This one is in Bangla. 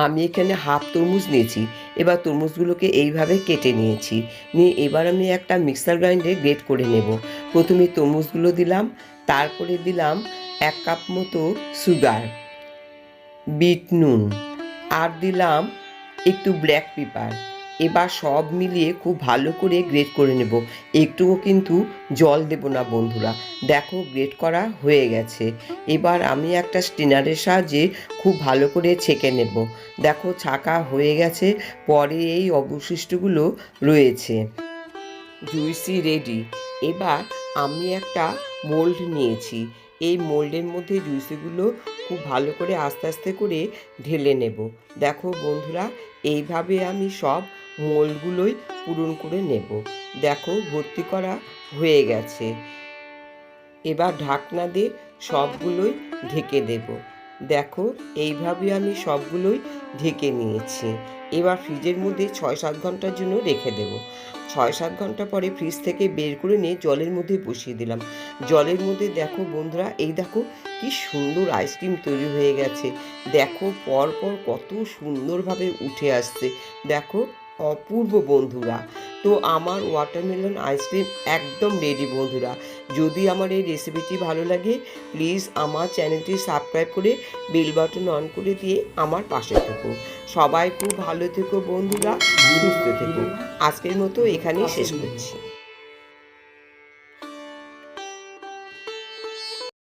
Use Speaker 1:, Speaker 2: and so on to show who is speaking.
Speaker 1: আমি এখানে হাফ তরমুজ নিয়েছি। এবার তরমুজগুলোকে এইভাবে কেটে নিয়েছি, নিয়ে এবার আমি একটা মিক্সার গ্রাইন্ডারে গ্রেট করে নেব। প্রথমে তরমুজগুলো দিলাম, তারপরে দিলাম 1 কাপ মতো সুগার, বিট নুন, আর দিলাম একটু ব্ল্যাক পেপার। এবার সব মিলিয়ে খুব ভালো করে গ্রেট করে নেব। একটুও কিন্তু জল দেব না বন্ধুরা। দেখো গ্রেট করা হয়ে গেছে। এবার আমি একটা স্টিনারের সাহায্যে খুব ভালো করে ছেঁকে নেব। দেখো ছাঁকা হয়ে গেছে, পরে এই অবশিষ্টগুলো রয়েছে। জুইসি রেডি। এবার আমি একটা মোল্ড নিয়েছি, এই মোল্ডের মধ্যে জুইসিগুলো খুব ভালো করে আস্তে আস্তে করে ঢেলে নেব। দেখো বন্ধুরা, এইভাবে আমি সব মোল্ডগুলোই পূরণ করে নেব। দেখো ভর্তি করা হয়ে গেছে। এবার ঢাকনা দিয়ে সবগুলোই ঢেকে দেব। দেখো এইভাবে আমি সবগুলোই ঢেকে নিয়েছি। এবার ফ্রিজের মধ্যে 6-7 ঘন্টার জন্য রেখে দেব। 6-7 ঘন্টা পরে ফ্রিজ থেকে বের করে নিয়ে জলের মধ্যে বসিয়ে দিলাম। জলের মধ্যে দেখো বন্ধুরা, এই দেখো কি সুন্দর আইসক্রিম তৈরি হয়ে গেছে। দেখো পরপর কত সুন্দরভাবে উঠে আসছে। দেখো অপূর্ব বন্ধুরা। তো আমার ওয়াটারমেলন আইসক্রিম একদম রেডি বন্ধুরা। যদি আমার এই রেসিপিটি ভালো লাগে, প্লিজ আমার চ্যানেলটি সাবস্ক্রাইব করে বেল বাটন অন করে দিয়ে আমার পাশে থেকো। সবাই খুব ভালো থেকো বন্ধুরা, সুস্থ থেকো। আজকের মতো এখানেই শেষ করছি।